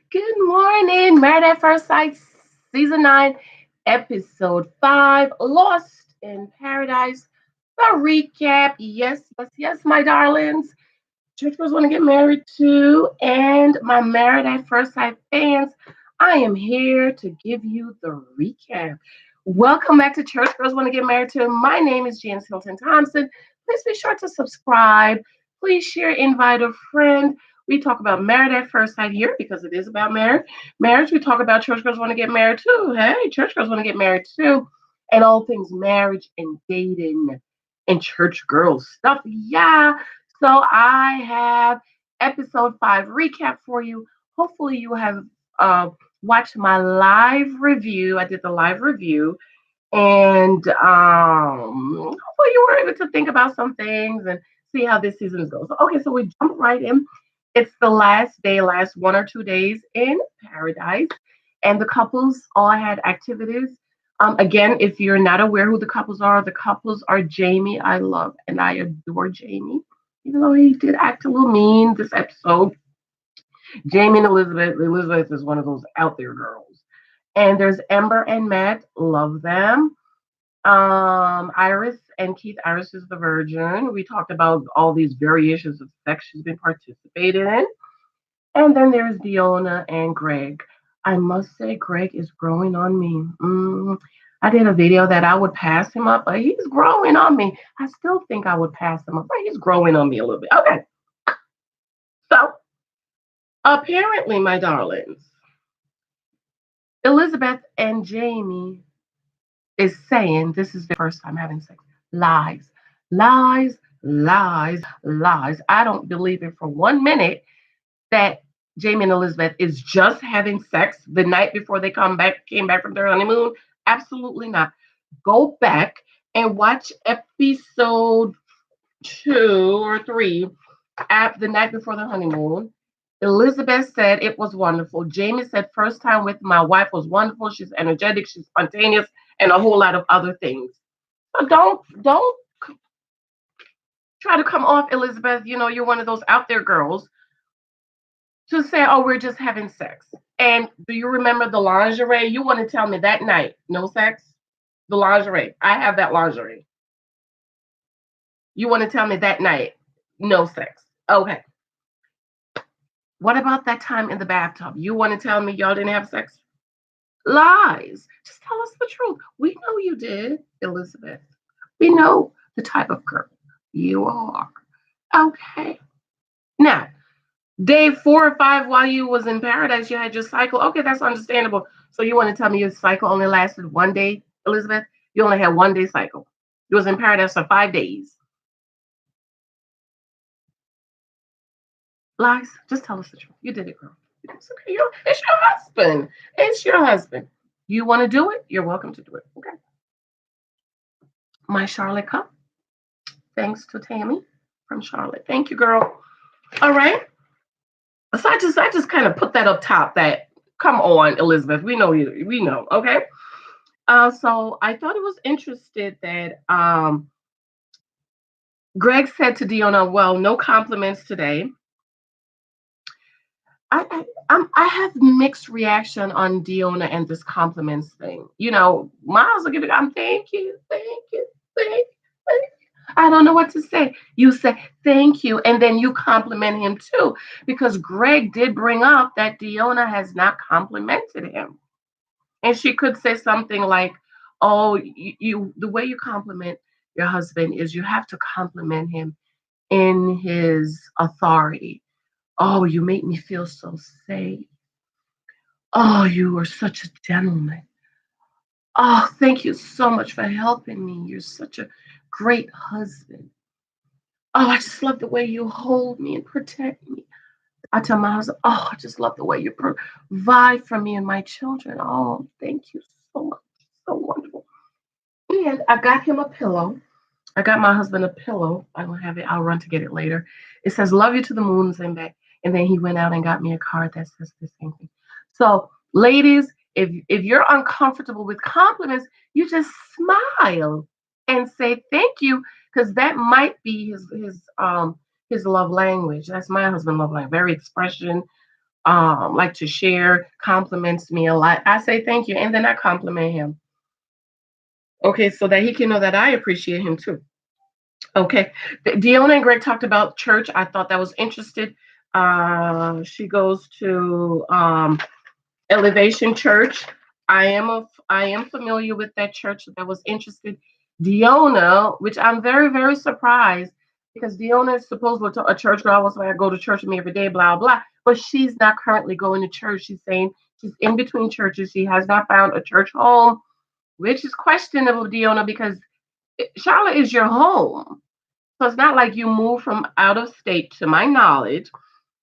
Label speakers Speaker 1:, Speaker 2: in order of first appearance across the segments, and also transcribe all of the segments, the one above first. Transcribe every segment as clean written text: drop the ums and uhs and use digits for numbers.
Speaker 1: Good morning, Married at First Sight, Season 9, Episode 5, Lost in Paradise. The recap. Yes, yes, yes, my darlings. Church girls want to get married too. And my Married at First Sight fans, I am here to give you the recap. Welcome back to Church Girls Want to Get Married Too. My name is Janice Hilton Thompson. Please be sure to subscribe. Please share, invite a friend. We talk about married at first sight here because it is about marriage. We talk about church girls want to get married too. Hey, church girls want to get married too. And all things marriage and dating and church girls stuff. Yeah. So I have episode 5 recap for you. Hopefully you have uh, watched my live review. I did the live review and hopefully you were able to think about some things and see how this season goes. Okay, so we jump right in. It's the last day, last 1 or 2 days in paradise, and the couples all had activities. Again, if you're not aware who the couples are Jamie. I love and I adore Jamie, even though he did act a little mean this episode. Jamie and Elizabeth. Elizabeth is one of those out there girls. And there's Ember and Matt. Love them. Iris and Keith. Iris is the virgin. We talked about all these variations of sex she's been participating in. And then there's Diona and Greg. I must say, Greg is growing on me. I did a video that I would pass him up, but he's growing on me. I still think I would pass him up, but he's growing on me a little bit. Okay, so apparently, my darlings, Elizabeth and Jamie is saying this is their first time having sex. Lies, lies, lies, lies. I don't believe it for 1 minute that Jamie and Elizabeth is just having sex the night before they came back from their honeymoon. Absolutely not. Go back and watch episode 2 or 3 at the night before the honeymoon. Elizabeth said it was wonderful. Jamie said first time with my wife was wonderful. She's energetic, she's spontaneous, and a whole lot of other things. So don't try to come off, Elizabeth. You know, you're one of those out there girls to say, oh, we're just having sex. And do you remember the lingerie? You want to tell me that night, no sex? The lingerie. I have that lingerie. You want to tell me that night, no sex. Okay. What about that time in the bathtub? You want to tell me y'all didn't have sex? Lies. Just tell us the truth. We know you did, Elizabeth. We know the type of girl you are. Okay. Now, day 4 or 5 while you was in paradise, you had your cycle. Okay, that's understandable. So you want to tell me your cycle only lasted 1 day, Elizabeth? You only had 1 day cycle. You was in paradise for 5 days. Lies. Just tell us the truth. You did it, girl. It's okay. It's your husband. It's your husband. You want to do it? You're welcome to do it. Okay. My Charlotte cup. Thanks to Tammy from Charlotte. Thank you, girl. All right. So I just kind of put that up top. That come on, Elizabeth. We know you. We know. Okay. So I thought it was interesting that Greg said to Diona, "Well, no compliments today." I have mixed reaction on Diona and this compliments thing. You know, Miles will give it. I'm thank you, thank you, thank you. Thank you. I don't know what to say. You say thank you, and then you compliment him too, because Greg did bring up that Diona has not complimented him, and she could say something like, "Oh, you the way you compliment your husband is you have to compliment him in his authority. Oh, you make me feel so safe. Oh, you are such a gentleman. Oh, thank you so much for helping me. You're such a great husband. Oh, I just love the way you hold me and protect me. I tell my husband, oh, I just love the way you provide for me and my children. Oh, thank you so much. So wonderful. And I got him a pillow. I got my husband a pillow. I don't have it. I'll run to get it later. It says "Love you to the moons and back." And then he went out and got me a card that says the same thing. So, ladies, if you're uncomfortable with compliments, you just smile and say thank you, because that might be his love language. That's my husband love language. Very expression. like to share, compliments me a lot. I say thank you, and then I compliment him. Okay, so that he can know that I appreciate him too. Okay, Deanna and Greg talked about church. I thought that was interesting. She goes to Elevation Church. I am familiar with that church. That was interested. Diona, which I'm very very surprised because Diona is supposed to a church girl. I was like I go to church with me every day, blah blah. But she's not currently going to church. She's saying she's in between churches. She has not found a church home, which is questionable, Diona, because Charlotte is your home. So it's not like you moved from out of state, to my knowledge.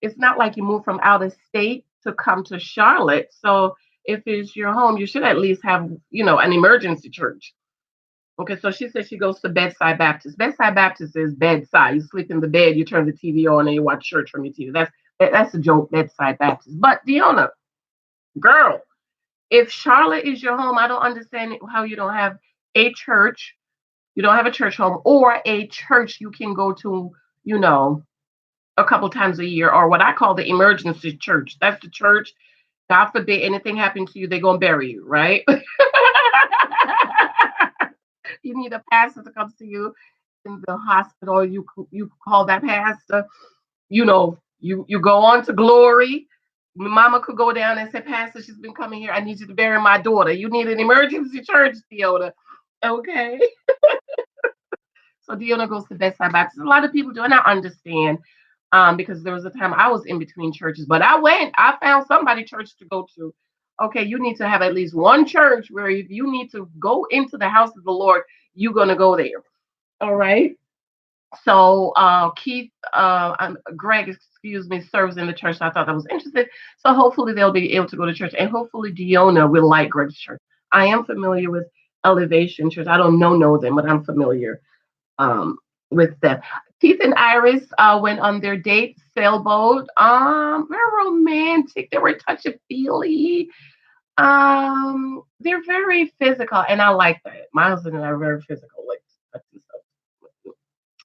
Speaker 1: It's not like you moved from out of state to come to Charlotte. So if it's your home, you should at least have, an emergency church. Okay, so she says she goes to Bedside Baptist. Bedside Baptist is bedside. You sleep in the bed, you turn the TV on, and you watch church from your TV. That's a joke, Bedside Baptist. But Diona, girl, if Charlotte is your home, I don't understand how you don't have a church. You don't have a church home or a church you can go to, you know, a couple times a year, or what I call the emergency church. That's the church. God forbid anything happened to you, they're gonna bury you, right? You need a pastor to come see you in the hospital. You call that pastor. You go on to glory. Mama could go down and say, Pastor, she's been coming here. I need you to bury my daughter. You need an emergency church, Theodore. Okay. So Diona goes to Bedside Baptist. A lot of people do, and I understand because there was a time I was in between churches, but I found somebody church to go to. Okay, you need to have at least one church where if you need to go into the house of the Lord, you're going to go there. All right. So Greg, excuse me, serves in the church. So I thought that was interesting. So hopefully they'll be able to go to church, and hopefully Diona will like Greg's church. I am familiar with Elevation Church. I don't know them, but I'm familiar um, with them. Keith and Iris went on their date sailboat. Very romantic. They were touchy feely. They're very physical, and I like that. My husband and I are very physical, like touchy stuff.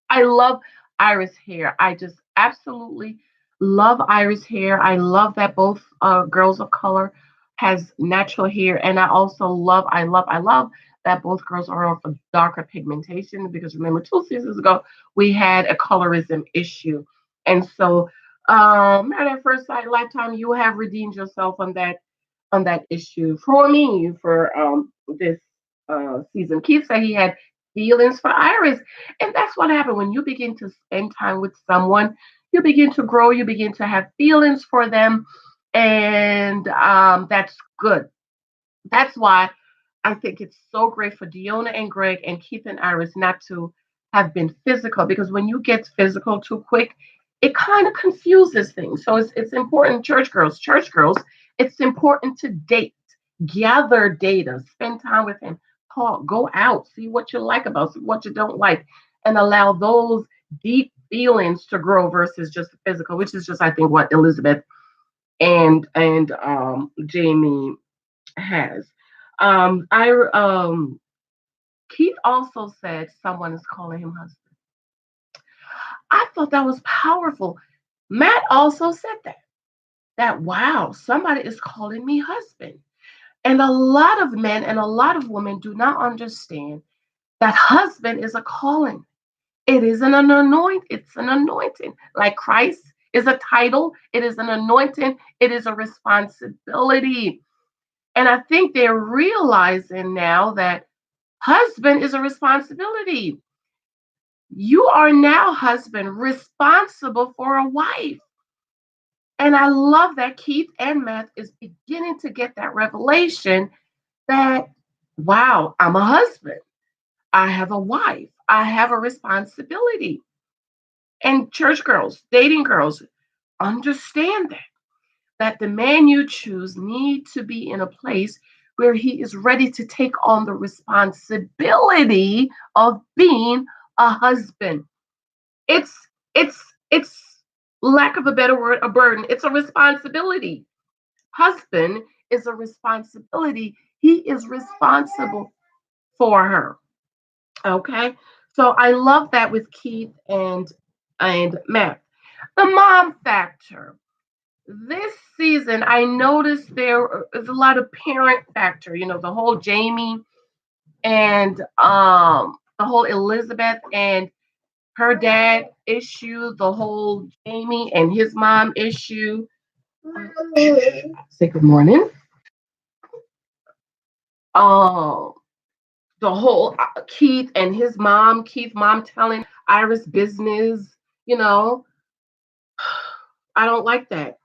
Speaker 1: I love Iris hair. I just absolutely love Iris hair. I love that both girls of color has natural hair, and I love that both girls are of a darker pigmentation. Because remember, 2 seasons ago we had a colorism issue, and so Married at First Sight, Lifetime, you have redeemed yourself on that issue for me for this season. Keith said he had feelings for Iris. And that's what happened when you begin to spend time with someone. You begin to grow, you begin to have feelings for them. And that's good. That's why I think it's so great for Diona and Greg and Keith and Iris not to have been physical, because when you get physical too quick, it kind of confuses things. So it's important, church girls, it's important to date, gather data, spend time with him, talk, go out, see what you like about, see what you don't like, and allow those deep feelings to grow versus just physical, which is just I think what Elizabeth and Jamie has. I Keith also said someone is calling him husband. I thought that was powerful. Matt also said that wow, somebody is calling me husband. And a lot of men and a lot of women do not understand that husband is a calling. It is it's an anointing. Like Christ is a title, it is an anointing, it is a responsibility. And I think they're realizing now that husband is a responsibility. You are now, husband, responsible for a wife. And I love that Keith and Matt is beginning to get that revelation that, wow, I'm a husband. I have a wife. I have a responsibility. And church girls, dating girls, understand that the man you choose need to be in a place where he is ready to take on the responsibility of being a husband. It's it's lack of a better word, a burden. It's a responsibility. Husband is a responsibility. He is responsible for her. Okay. So I love that with Keith and Matt. The mom factor. This season, I noticed there is a lot of parent factor. You know, the whole Jamie and the whole Elizabeth and her dad issue, the whole Jamie and his mom issue. Say good morning. Um, the whole Keith and his mom, Keith mom telling Iris business. You know, I don't like that.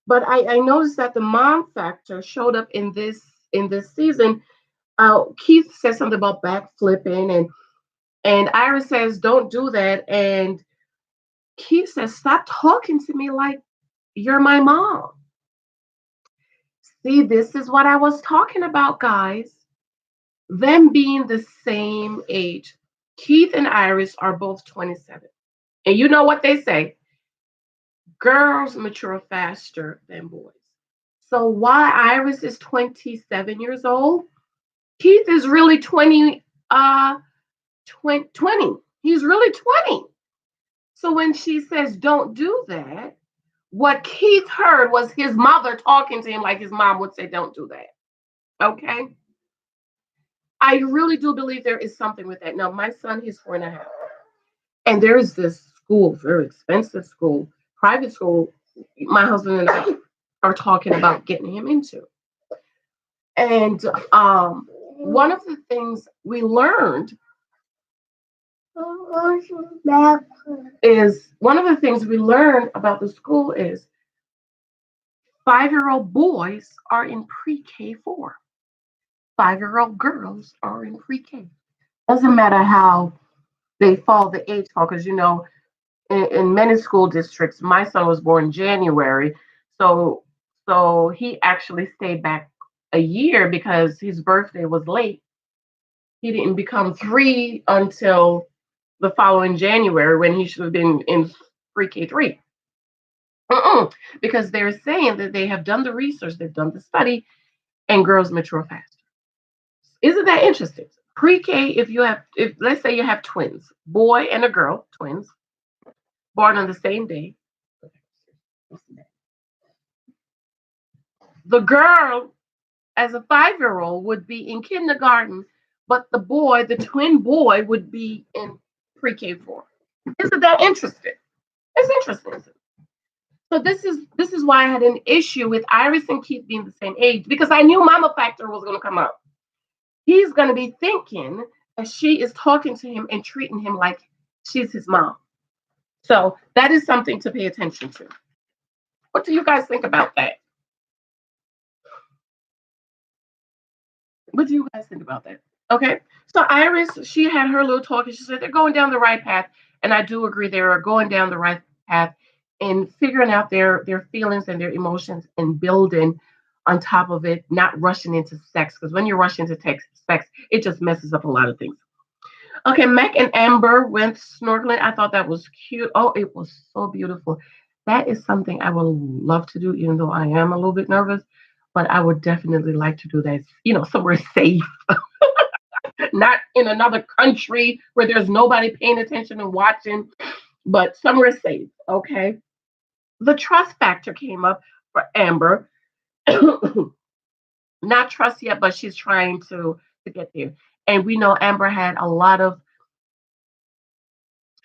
Speaker 1: But I noticed that the mom factor showed up in this season. Keith says something about backflipping, and Iris says, "Don't do that." And Keith says, "Stop talking to me like you're my mom." See, this is what I was talking about, guys. Them being the same age. Keith and Iris are both 27. And you know what they say? Girls mature faster than boys. So why Iris is 27 years old, Keith is really 20. He's really 20. So when she says don't do that, what Keith heard was his mother talking to him like his mom would say don't do that. Okay? I really do believe there is something with that. Now, my son, he's 4.5. And there's this school, very expensive school, private school, my husband and I are talking about getting him into. And one of the things we learned is one of the things we learned about the school is 5-year-old boys are in pre-K 4. 5-year-old girls are in pre-K. Doesn't matter how they fall, the age fall, because you know, in many school districts, my son was born in January, so he actually stayed back a year because his birthday was late. He didn't become 3 until the following January when he should have been in pre-K 3. Mm-mm. Because they're saying that they have done the research, they've done the study, and girls mature faster. Isn't that interesting? Pre-K, if let's say you have twins, boy and a girl, twins, born on the same day, the girl as a 5-year-old would be in kindergarten, but the boy, the twin boy, would be in pre-K 4. Isn't that interesting? It's interesting. So this is why I had an issue with Iris and Keith being the same age because I knew Mama Factor was going to come up. He's going to be thinking that she is talking to him and treating him like she's his mom. So that is something to pay attention to. What do you guys think about that? What do you guys think about that? Okay. So Iris, she had her little talk and she said they're going down the right path. And I do agree they are going down the right path in figuring out their feelings and their emotions and building on top of it, not rushing into sex. Because when you rush into sex, it just messes up a lot of things. Okay, Mac and Amber went snorkeling. I thought that was cute. Oh, it was so beautiful. That is something I would love to do, even though I am a little bit nervous. But I would definitely like to do that, somewhere safe, not in another country where there's nobody paying attention and watching, but somewhere safe. Okay. The trust factor came up for Amber. Not trust yet, but she's trying to get there. And we know Amber had a lot of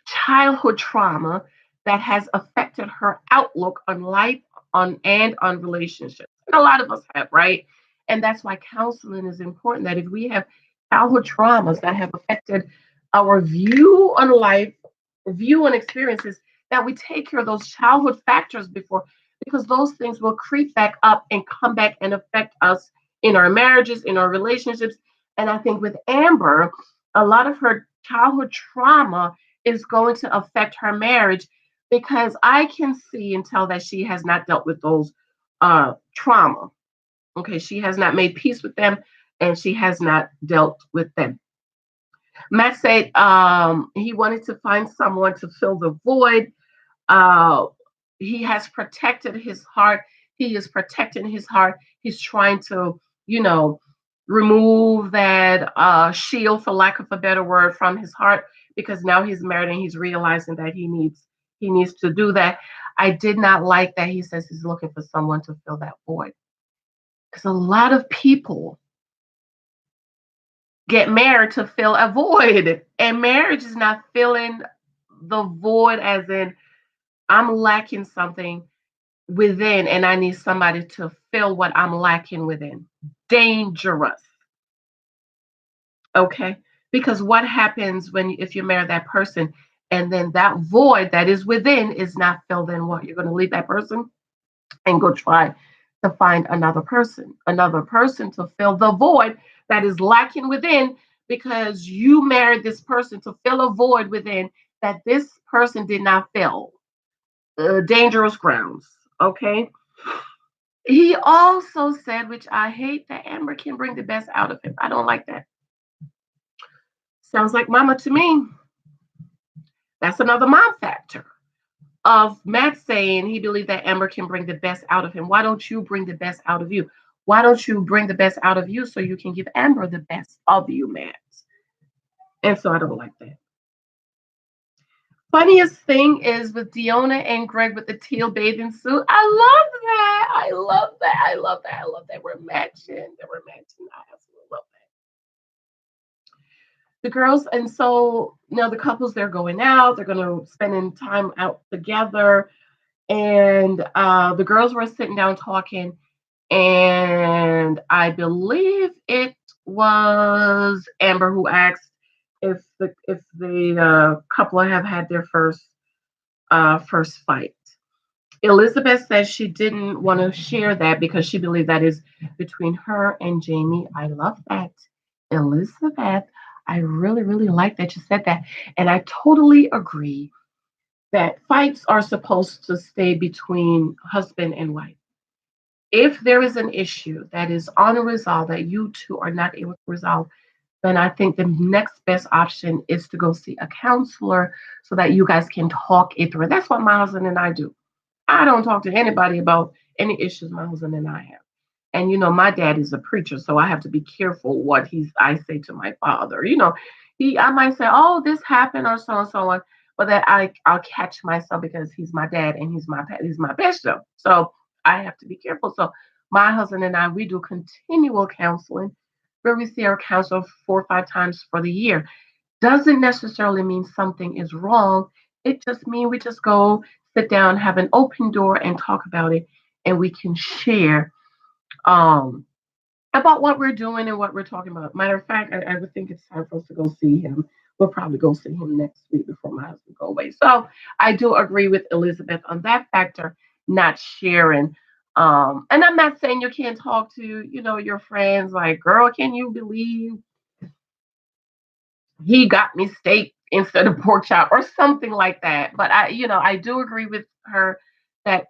Speaker 1: childhood trauma that has affected her outlook on life on relationships. And a lot of us have, right? And that's why counseling is important. That if we have childhood traumas that have affected our view on life, view on experiences, that we take care of those childhood factors before, because those things will creep back up and come back and affect us in our marriages, in our relationships. And I think with Amber, a lot of her childhood trauma is going to affect her marriage because I can see and tell that she has not dealt with those trauma. Okay, she has not made peace with them and she has not dealt with them. Matt said he wanted to find someone to fill the void. Uh, he has protected his heart. He is protecting his heart. He's trying to, you know, remove that shield, for lack of a better word, from his heart because now he's married and he's realizing that he needs to do that. I did not like that he says he's looking for someone to fill that void. Because a lot of people get married to fill a void, and marriage is not filling the void as in I'm lacking something within and I need somebody to fill what I'm lacking within. Dangerous. Okay? Because what happens when if you marry that person and then that void that is within is not filled in, what you're going to leave that person and go try to find another person to fill the void that is lacking within because you married this person to fill a void within that this person did not fill. Dangerous grounds. Okay. He also said, which I hate, that Amber can bring the best out of him. I don't like that. Sounds like mama to me. That's another mom factor of Matt saying he believed that Amber can bring the best out of him. Why don't you bring the best out of you? Why don't you bring the best out of you so you can give Amber the best of you, Matt? And so I don't like that. Funniest thing is with Diona and Greg with the teal bathing suit. I love that. I love that. I love that. I love that. We're matching. That we're matching. I absolutely love that. The girls, and so the couples, they're going out. They're going to spending time out together. And the girls were sitting down talking, and I believe it was Amber who asked if the couple have had their first fight. Elizabeth says she didn't want to share that because she believed that is between her and Jamie. I love that, Elizabeth. I really, really like that you said that, and I totally agree that fights are supposed to stay between husband and wife. If there is an issue that is unresolved that you two are not able to resolve, then I think the next best option is to go see a counselor so that you guys can talk it through. That's what my husband and I do. I don't talk to anybody about any issues my husband and I have. And my dad is a preacher, so I have to be careful what I say to my father. I might say, "Oh, this happened," or so and so on, but that I'll catch myself because he's my dad and he's my bishop. So I have to be careful. So my husband and I, we do continual counseling where we see our counselor 4 or 5 times for the year. Doesn't necessarily mean something is wrong. It just means we just go sit down, have an open door, and talk about it, and we can share um, about what we're doing and what we're talking about. Matter of fact, I would think it's time for us to go see him. We'll probably go see him next week before my husband go away. So I do agree with Elizabeth on that factor, not sharing. And I'm not saying you can't talk to, your friends like, girl, can you believe he got me steak instead of pork chop or something like that. But I do agree with her that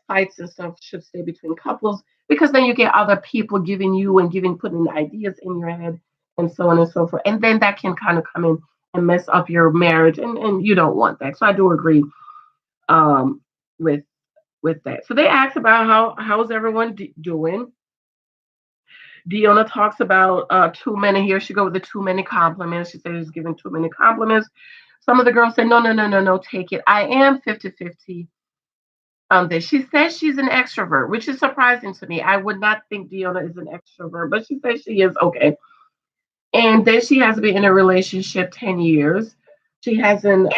Speaker 1: fights and stuff should stay between couples because then you get other people giving you and putting ideas in your head and so on and so forth. And then that can kind of come in and mess up your marriage and you don't want that. So I do agree um with that. So they asked about how's everyone doing. Diona talks about too many. Here she go with the too many compliments. She says she's giving too many compliments. Some of the girls say, no, no, no, no, no, take it. I am 50-50 on this. She says she's an extrovert, which is surprising to me. I would not think Diona is an extrovert, but she says she is okay. And then she has been in a relationship 10 years. She hasn't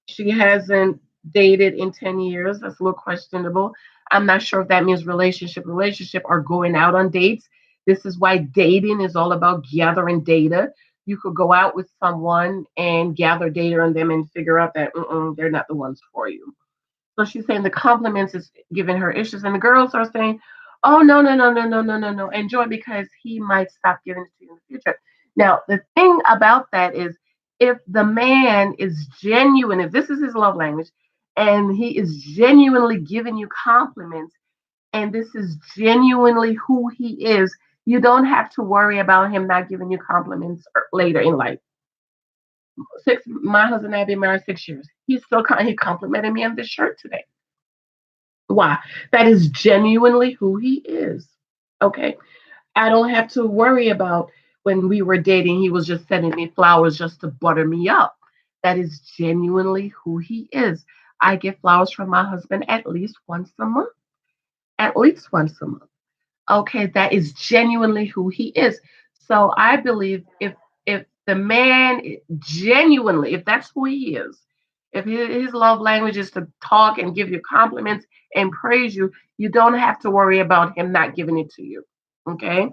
Speaker 1: she hasn't dated in 10 years. That's a little questionable. I'm not sure if that means relationship, or going out on dates. This is why dating is all about gathering data. You could go out with someone and gather data on them and figure out that they're not the ones for you. So she's saying the compliments is giving her issues, and the girls are saying, "Oh no, no, no, no, no, no, no, no, enjoy because he might stop giving it to you in the future." Now, the thing about that is, if the man is genuine, if this is his love language, and he is genuinely giving you compliments, and this is genuinely who he is, you don't have to worry about him not giving you compliments later in life. My husband and I have been married 6 years. He complimented me on this shirt today. Why? That is genuinely who he is. Okay. I don't have to worry about when we were dating, he was just sending me flowers just to butter me up. That is genuinely who he is. I get flowers from my husband at least once a month. At least once a month. Okay, that is genuinely who he is. So I believe if the man genuinely, if that's who he is, if his love language is to talk and give you compliments and praise you, you don't have to worry about him not giving it to you. Okay?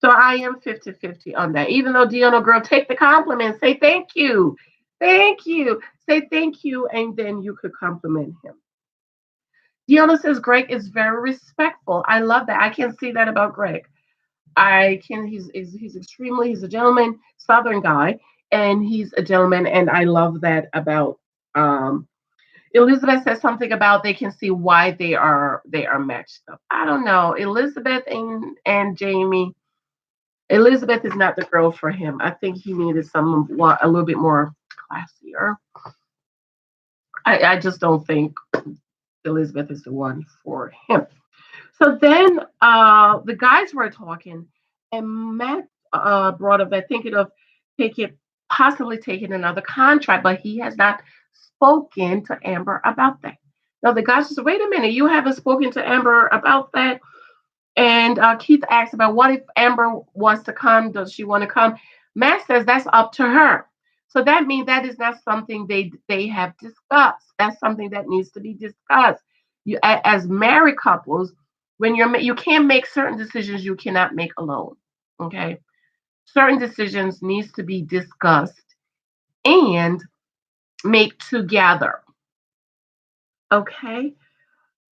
Speaker 1: So I am 50-50 on that. Even though Deanna girl, take the compliment, say thank you. Thank you. Say thank you, and then you could compliment him. Deanna says Greg is very respectful. I love that. I can see that about Greg. I can. He's extremely. He's a gentleman, Southern guy, and he's a gentleman, and I love that about. Elizabeth says something about they can see why they are matched up. I don't know. Elizabeth and Jamie. Elizabeth is not the girl for him. I think he needed someone a little bit more classier. I just don't think Elizabeth is the one for him. So then the guys were talking, and Matt brought up that thinking of taking possibly taking another contract, but he has not spoken to Amber about that. Now the guys said, "Wait a minute, you haven't spoken to Amber about that?" And Keith asks about what if Amber wants to come? Does she want to come? Matt says that's up to her. So that means that is not something they have discussed. That's something that needs to be discussed. As married couples, when you can't make certain decisions you cannot make alone. Okay, certain decisions needs to be discussed and make together. Okay.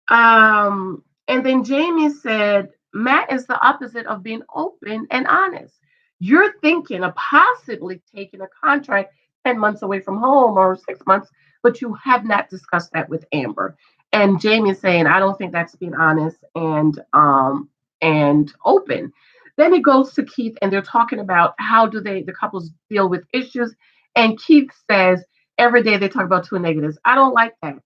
Speaker 1: And then Jamie said, Matt is the opposite of being open and honest. You're thinking of possibly taking a contract 10 months away from home or 6 months, but you have not discussed that with Amber. And Jamie is saying, I don't think that's being honest and open. Then it goes to Keith and they're talking about how do the couples deal with issues. And Keith says every day they talk about two negatives. I don't like that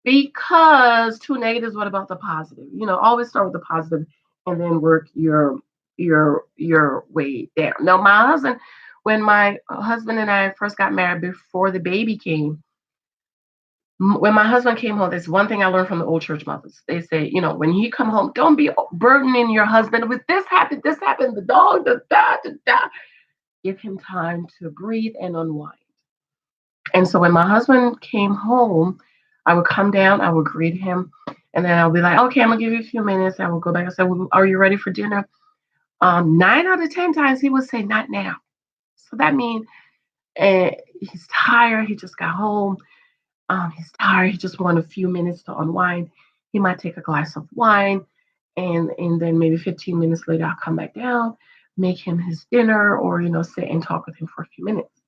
Speaker 1: because two negatives, what about the positive? Always start with the positive and then work your way down. Now, when my husband and I first got married before the baby came, when my husband came home, there's one thing I learned from the old church mothers. They say, when you come home, don't be burdening your husband with this happened, the dog, the da, da, da. Give him time to breathe and unwind. And so when my husband came home, I would come down, I would greet him, and then I'll be like, okay, I'm gonna give you a few minutes. I will go back and say, well, are you ready for dinner? 9 out of 10 times he would say, not now. So that means he's tired. He just got home. He's tired. He just wants a few minutes to unwind. He might take a glass of wine, and then maybe 15 minutes later, I'll come back down, make him his dinner, or sit and talk with him for a few minutes.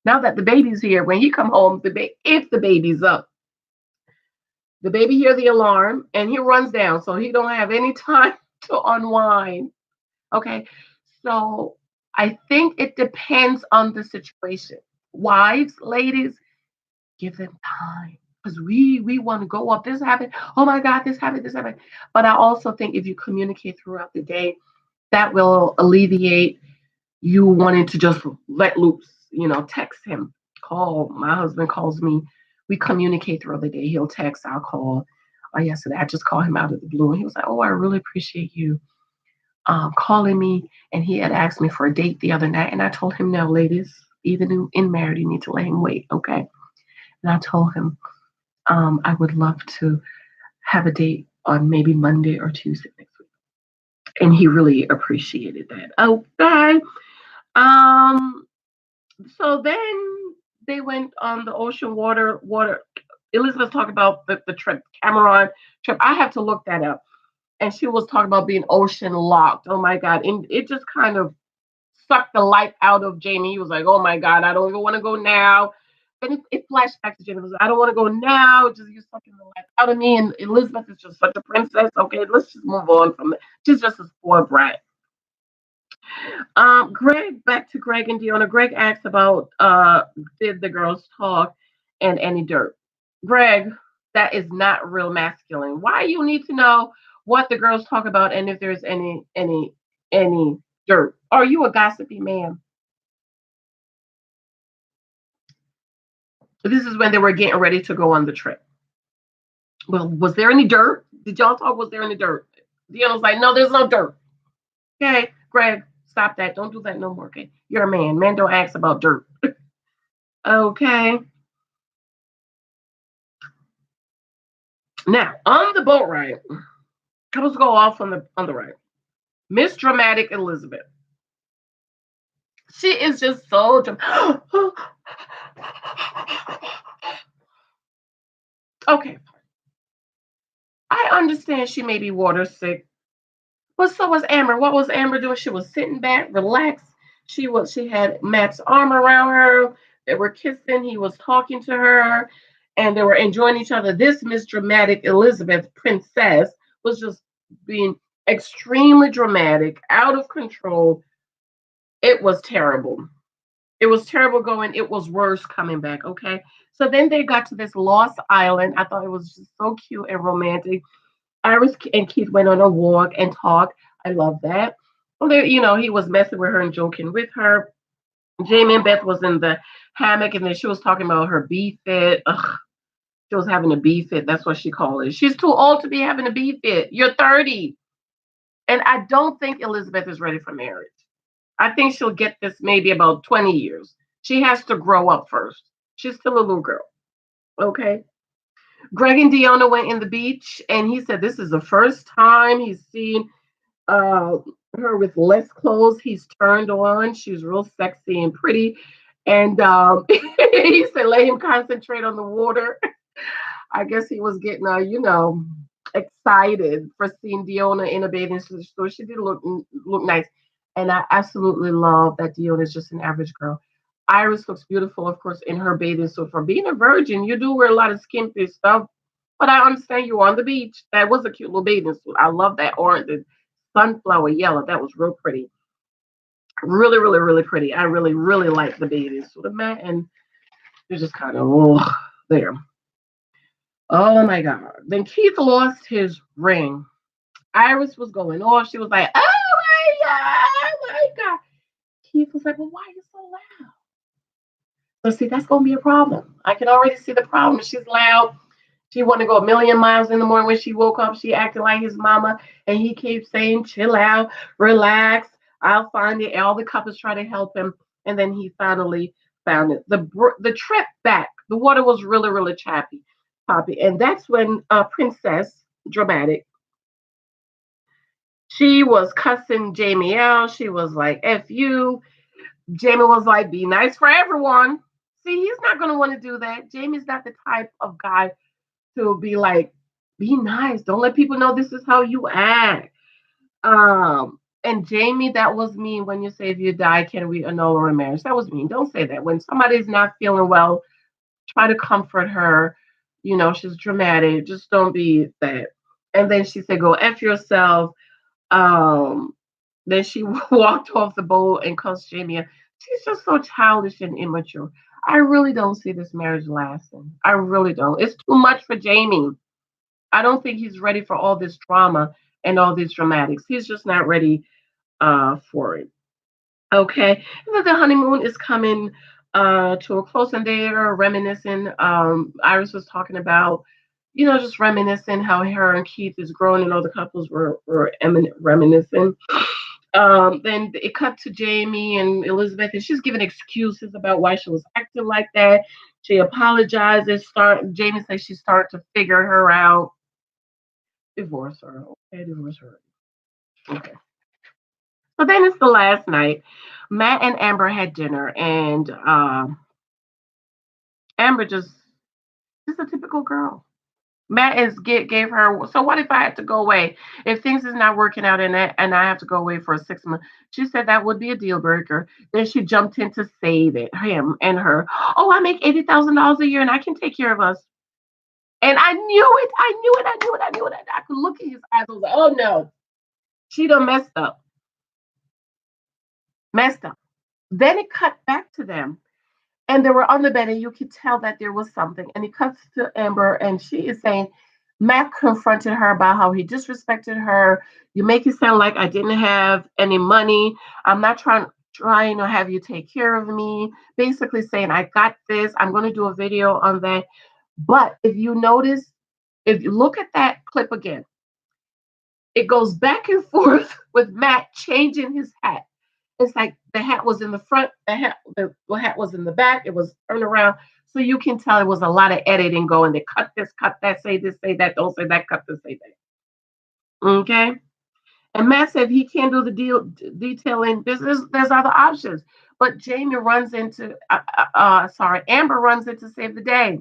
Speaker 1: Now that the baby's here, when he come home, if the baby's up, the baby hear the alarm and he runs down, so he don't have any time to unwind. Okay, so I think it depends on the situation. Wives, ladies, give them time because we want to go up. This happened. Oh my God, this happened. This happened. But I also think if you communicate throughout the day, that will alleviate you wanting to just let loose. Text him, call. My husband calls me. We communicate throughout the day. He'll text. I'll call. Yesterday, I just called him out of the blue, and he was like, "Oh, I really appreciate you calling me." And he had asked me for a date the other night, and I told him, "No, ladies, even in married, you need to let him wait, okay?" And I told him I would love to have a date on maybe Monday or Tuesday next week, and he really appreciated that. Okay. Um. So then they went on the ocean water. Elizabeth talked about the trip, Cameron trip. I have to look that up. And she was talking about being ocean locked. Oh my God. And it just kind of sucked the life out of Jamie. He was like, oh my God, I don't even want to go now. And it flashed back to Jamie. He was like, I don't want to go now. Just you're sucking the life out of me. And Elizabeth is just such a princess. Okay, let's just move on from it. She's just a spoiled brat. Greg, back to Greg and Deanna. Greg asked about did the girls talk and any dirt. Greg, that is not real masculine. Why you need to know what the girls talk about and if there's any dirt? Are you a gossipy man? This is when they were getting ready to go on the trip. Well, was there any dirt? Did y'all talk? Was there any dirt? Deanna was like, no, there's no dirt. Okay, Greg, stop that. Don't do that no more. Okay, you're a man. Men don't ask about dirt. Okay. Now on the boat ride, couples go off on the ride. Miss Dramatic Elizabeth. She is just so okay. I understand she may be water sick, but so was Amber. What was Amber doing? She was sitting back, relaxed. She had Matt's arm around her. They were kissing. He was talking to her, and they were enjoying each other. This Miss Dramatic Elizabeth Princess was just being extremely dramatic, out of control. It was terrible. It was terrible going. It was worse coming back. Okay. So then they got to this Lost Island. I thought it was just so cute and romantic. Iris and Keith went on a walk and talked. I love that. Well, he was messing with her and joking with her. Jamie and Beth was in the hammock, and then she was talking about her B fit. Ugh, she was having a B fit. That's what she called it. She's too old to be having a B fit. You're 30. And I don't think Elizabeth is ready for marriage. I think she'll get this maybe about 20 years. She has to grow up first. She's still a little girl. Okay. Greg and Deanna went in the beach, and he said this is the first time he's seen uh, her with less clothes. He's turned on. She's real sexy and pretty. And he said, let him concentrate on the water. I guess he was getting, excited for seeing Deanna in a bathing suit. So she did look nice. And I absolutely love that Deanna is just an average girl. Iris looks beautiful, of course, in her bathing suit. For being a virgin, you do wear a lot of skimpy stuff, but I understand you were on the beach. That was a cute little bathing suit. I love that orange, the sunflower yellow. That was real pretty. Really, really, really pretty. I really, really like the bathing suit of Matt, and it's just kind of there. Oh my God. Then Keith lost his ring. Iris was going off. She was like, oh my God, oh my God. Keith was like, well, why are you so loud? So see, that's gonna be a problem. I can already see the problem. She's loud. She wanted to go a million miles in the morning when she woke up. She acted like his mama, and he keeps saying, "Chill out, relax. I'll find it." And all the couples try to help him, and then he finally found it. The trip back, the water was really really choppy, poppy, and that's when Princess Dramatic. She was cussing Jamie out. She was like, "F you." Jamie was like, "Be nice for everyone." See, he's not going to want to do that. Jamie's not the type of guy to be like, "Be nice. Don't let people know this is how you act." And Jamie, that was mean when you say, "If you die, can we annul our marriage?" That was mean. Don't say that. When somebody's not feeling well, try to comfort her. She's dramatic. Just don't be that. And then she said, "Go F yourself." Um, then she walked off the boat and cussed Jamie out. She's just so childish and immature. I really don't see this marriage lasting. I really don't. It's too much for Jamie. I don't think he's ready for all this drama and all these dramatics. He's just not ready for it. Okay. And then the honeymoon is coming to a close, and they are reminiscing. Iris was talking about, just reminiscing how her and Keith is growing, and all the couples were reminiscing. Then it cut to Jamie and Elizabeth, and she's giving excuses about why she was acting like that. She apologizes. Jamie says she's starting to figure her out. Divorce her. Okay, divorce her. Okay. So then it's the last night. Matt and Amber had dinner, and Amber just a typical girl. Matt gave her. So what if I had to go away? If things is not working out and I have to go away for 6 months, she said that would be a deal breaker. Then she jumped in to save it, him and her. Oh, I make $80,000 a year and I can take care of us. And I knew it. I knew it. I knew it. I knew it. I could look in his eyes. I was like, oh no, she done messed up. Messed up. Then it cut back to them. And they were on the bed, and you could tell that there was something. And he cuts to Amber, and she is saying, Matt confronted her about how he disrespected her. You make it sound like I didn't have any money. I'm not trying. trying to have you take care of me, basically saying, I got this. I'm going to do a video on that. But if you notice, if you look at that clip again, it goes back and forth with Matt changing his hat. It's like the hat was in the front, the hat was in the back, it was turned around. So you can tell it was a lot of editing going. They cut this, say that, don't say that, cut this, say that. Okay. And Matt said he can't do the detailing. There's other options. But Jamie runs into, Amber runs in to save the day.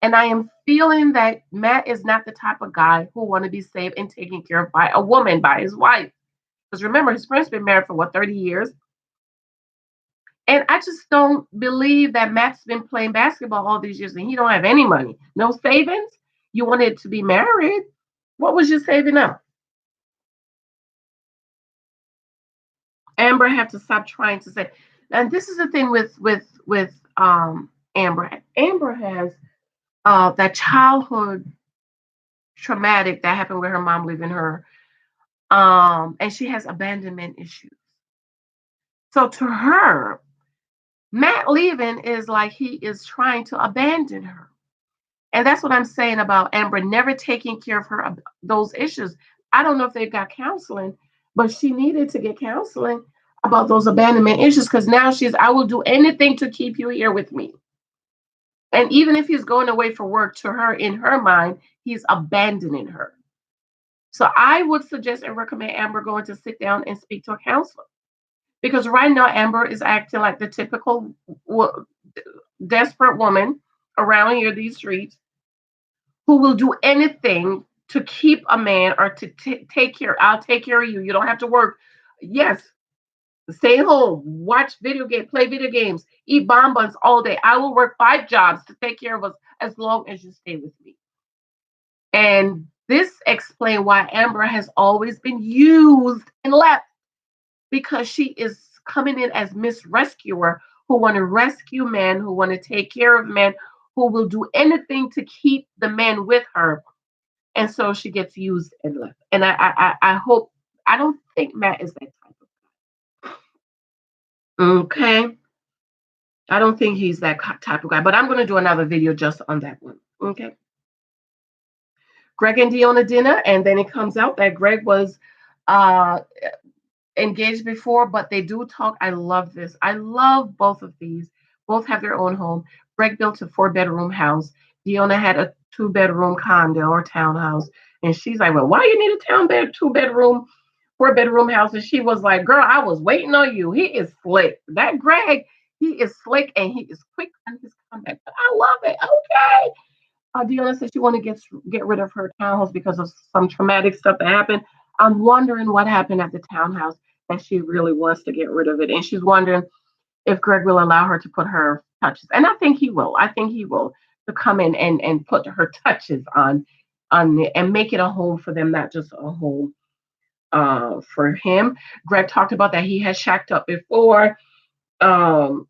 Speaker 1: And I am feeling that Matt is not the type of guy who want to be saved and taken care of by a woman, by his wife. Because remember, his friend's been married for what, 30 years? And I just don't believe that Matt's been playing basketball all these years and he don't have any money, no savings. You wanted to be married. What was you saving up? Amber had to stop trying to say. And this is the thing with Amber. Amber has that childhood traumatic that happened with her mom leaving her. And she has abandonment issues. So to her, Matt leaving is like he is trying to abandon her. And that's what I'm saying about Amber never taking care of her those issues. I don't know if they got counseling, but she needed to get counseling about those abandonment issues because now she's, I will do anything to keep you here with me. And even if he's going away for work, to her, in her mind, he's abandoning her. So I would suggest and recommend Amber going to sit down and speak to a counselor. Because right now, Amber is acting like the typical desperate woman around here, these streets, who will do anything to keep a man or to take care. I'll take care of you. You don't have to work. Yes, stay home, watch video game, play video games, eat bonbons all day. I will work 5 jobs to take care of us as long as you stay with me. And this explains why Amber has always been used and left because she is coming in as Miss Rescuer who want to rescue men, who want to take care of men, who will do anything to keep the men with her. And so she gets used and left. And I hope, I don't think Matt is that type of okay. I don't think he's that type of guy, but I'm going to do another video just on that one. Okay. Greg and Deanna dinner, and then it comes out that Greg was uh, engaged before, but they do talk. I love this. I love both of these. Both have their own home. Greg built a 4-bedroom house. Deanna had a 2-bedroom condo or townhouse. And she's like, well, why you need a 2-bedroom, 4-bedroom house? And she was like, girl, I was waiting on you. He is slick. That Greg, he is slick and he is quick on his comeback. I love it. Okay. Deanna said she wanted to get rid of her townhouse because of some traumatic stuff that happened. I'm wondering what happened at the townhouse that she really wants to get rid of it. And she's wondering if Greg will allow her to put her touches. And I think he will. I think he will to come in and put her touches on it and make it a home for them, not just a home for him. Greg talked about that he has shacked up before. Um,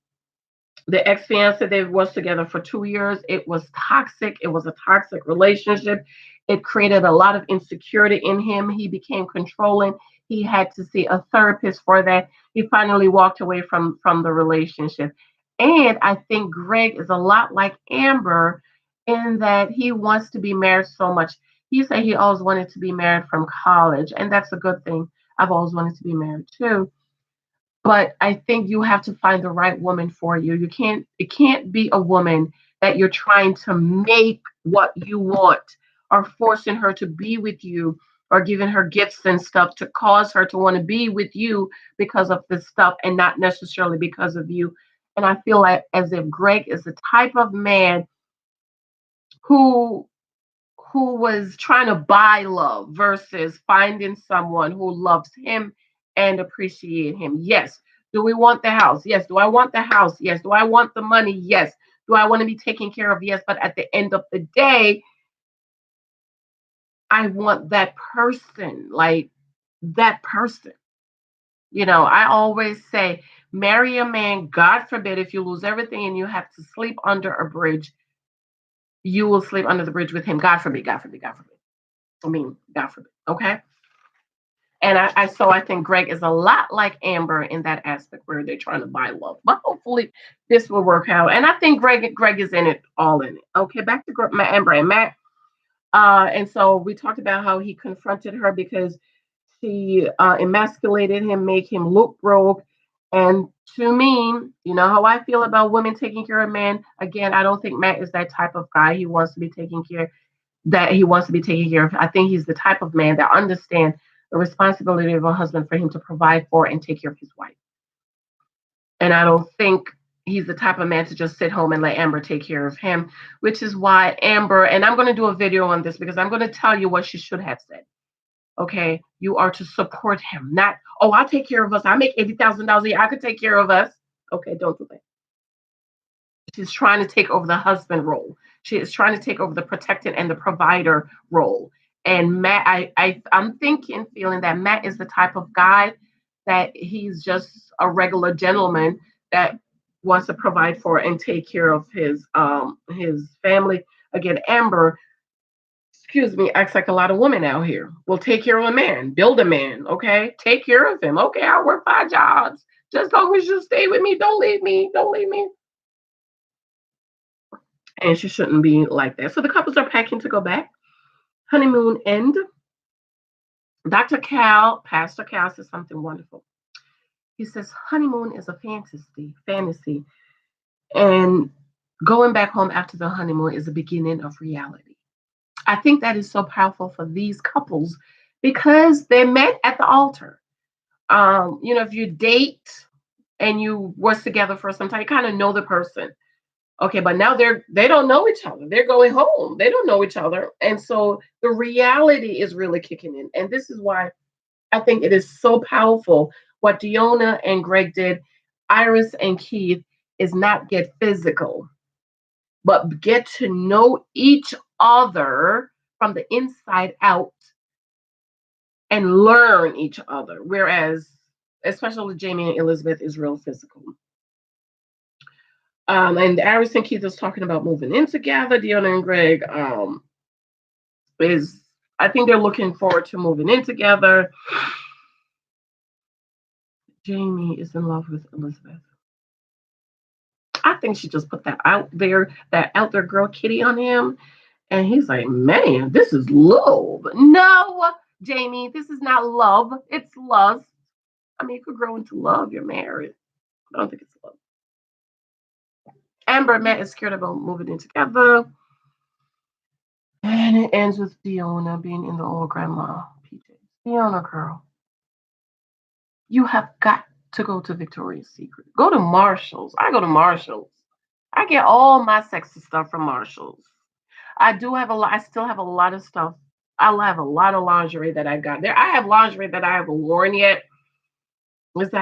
Speaker 1: the ex-fiance, they was together for 2 years. It was toxic. It was a toxic relationship. It created a lot of insecurity in him. He became controlling. He had to see a therapist for that. He finally walked away from the relationship. And I think Greg is a lot like Amber in that he wants to be married so much. He said he always wanted to be married from college, and that's a good thing. I've always wanted to be married too, but I think you have to find the right woman for you. It can't be a woman that you're trying to make what you want or forcing her to be with you or giving her gifts and stuff to cause her to want to be with you because of this stuff and not necessarily because of you. And I feel like as if Greg is the type of man who was trying to buy love versus finding someone who loves him and appreciate him. Yes. Do we want the house? Yes. Do I want the house? Yes. Do I want the money? Yes. Do I want to be taken care of? Yes. But at the end of the day, I want that person, like that person. I always say, marry a man, God forbid, if you lose everything and you have to sleep under a bridge, you will sleep under the bridge with him. God forbid, God forbid, God forbid. I mean, God forbid. Okay. And I think Greg is a lot like Amber in that aspect where they're trying to buy love. But hopefully this will work out. And I think Greg is in it, all in it. Okay, back to Amber and Matt. And so we talked about how he confronted her because she emasculated him, make him look broke. And to me, you know how I feel about women taking care of men. Again, I don't think Matt is that type of guy. He wants to be taking care that he wants to be taken care of. I think he's the type of man that understands the responsibility of a husband for him to provide for and take care of his wife. And I don't think he's the type of man to just sit home and let Amber take care of him, which is why Amber, and I'm going to do a video on this because I'm going to tell you what she should have said. Okay, you are to support him, not, oh, I'll take care of us. I make $80,000 a year. I could take care of us. Okay, don't do that. She's trying to take over the husband role. She is trying to take over the protector and the provider role. And Matt, I'm thinking, feeling that Matt is the type of guy that he's just a regular gentleman that wants to provide for and take care of his family. Again, Amber, excuse me, acts like a lot of women out here. Will take care of a man, build a man, okay? Take care of him. Okay, I'll work 5 jobs. Just as long as you stay with me, don't leave me, don't leave me. And she shouldn't be like that. So the couples are packing to go back. Honeymoon end. Dr. Cal, Pastor Cal says something wonderful. He says honeymoon is a fantasy, and going back home after the honeymoon is the beginning of reality. I think that is so powerful for these couples because they met at the altar. If you date and you work together for some time, you kind of know the person. Okay, but now they don't know each other. They're going home. They don't know each other. And so the reality is really kicking in. And this is why I think it is so powerful what Deonna and Greg did. Iris and Keith is not get physical, but get to know each other from the inside out and learn each other. Whereas, especially Jamie and Elizabeth, is real physical. And Iris and Keith is talking about moving in together. Deonna and Greg is, I think they're looking forward to moving in together. Jamie is in love with Elizabeth. I think she just put that out there girl Kitty on him. And he's like, man, this is love. No, Jamie, this is not love. It's lust. I mean, you could grow into love. You're married. I don't think it's love. Amber and Matt is scared about moving in together. And it ends with Deonna being in the old grandma PJ. Deonna, girl, you have got to go to Victoria's Secret. Go to Marshall's. I go to Marshall's. I get all my sexy stuff from Marshall's. I do have a lot. I still have a lot of stuff. I have a lot of lingerie that I got there. I have lingerie that I haven't worn yet. Because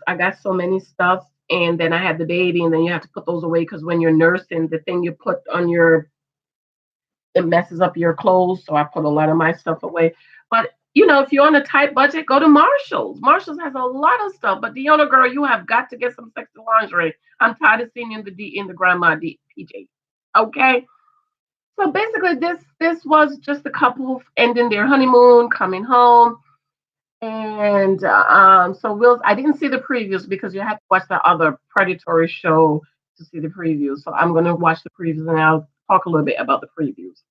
Speaker 1: I got so many stuff, and then I had the baby, and then you have to put those away because when you're nursing, the thing you put on it messes up your clothes. So I put a lot of my stuff away. But if you're on a tight budget, go to Marshalls. Marshalls has a lot of stuff. But Deonna, girl, you have got to get some sexy lingerie. I'm tired of seeing you in the grandma PJ. Okay. So basically, this was just a couple ending their honeymoon, coming home, and so I didn't see the previews because you had to watch the other Predatory show to see the previews. So I'm going to watch the previews and I'll talk a little bit about the previews.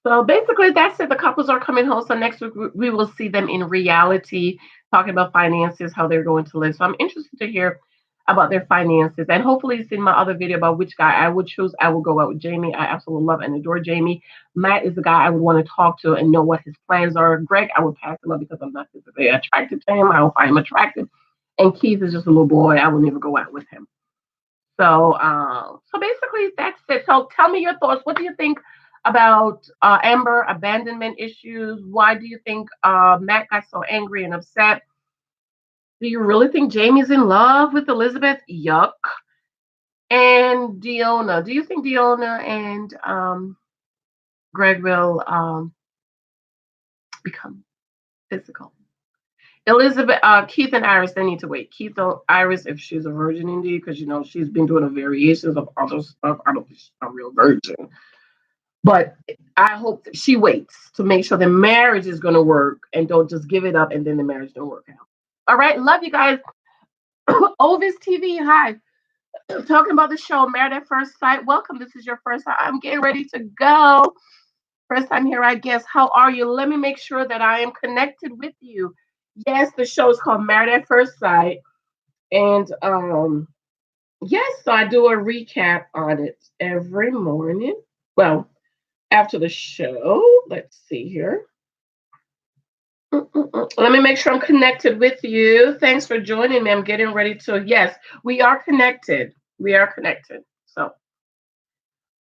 Speaker 1: So basically, that's it. The couples are coming home. So next week we will see them in reality, talking about finances, how they're going to live. So I'm interested to hear about their finances. And hopefully you've seen my other video about which guy I would choose. I will go out with Jamie. I absolutely love and adore Jamie. Matt is the guy I would want to talk to and know what his plans are. Greg, I would pass him up because I'm not physically attracted to him. I don't find him attractive. And Keith is just a little boy. I will never go out with him. So basically that's it. So tell me your thoughts. What do you think about Amber abandonment issues? Why do you think Matt got so angry and upset? Do you really think Jamie's in love with Elizabeth? Yuck. And Deonna. Do you think Deonna and Greg will become physical? Elizabeth, Keith and Iris, they need to wait. Keith or Iris, if she's a virgin indeed, because she's been doing a variations of other stuff. I don't think she's a real virgin. But I hope that she waits to make sure the marriage is going to work and don't just give it up and then the marriage don't work out. All right. Love you guys. Ovis TV. Hi. Talking about the show Married at First Sight. Welcome. This is your first time. I'm getting ready to go. First time here, I guess. How are you? Let me make sure that I am connected with you. Yes, the show is called Married at First Sight. And yes, so I do a recap on it every morning. Well, after the show, let's see here. Let me make sure I'm connected with you. Thanks for joining me. I'm getting ready to. Yes, we are connected. We are connected. So,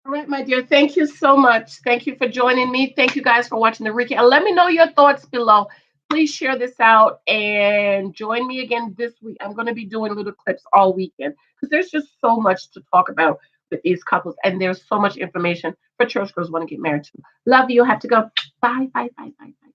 Speaker 1: all right, my dear. Thank you so much. Thank you for joining me. Thank you guys for watching the recap. Let me know your thoughts below. Please share this out and join me again this week. I'm going to be doing little clips all weekend because there's just so much to talk about with these couples, and there's so much information for church girls want to get married to. Love you. Have to go. Bye, bye, bye, bye, bye.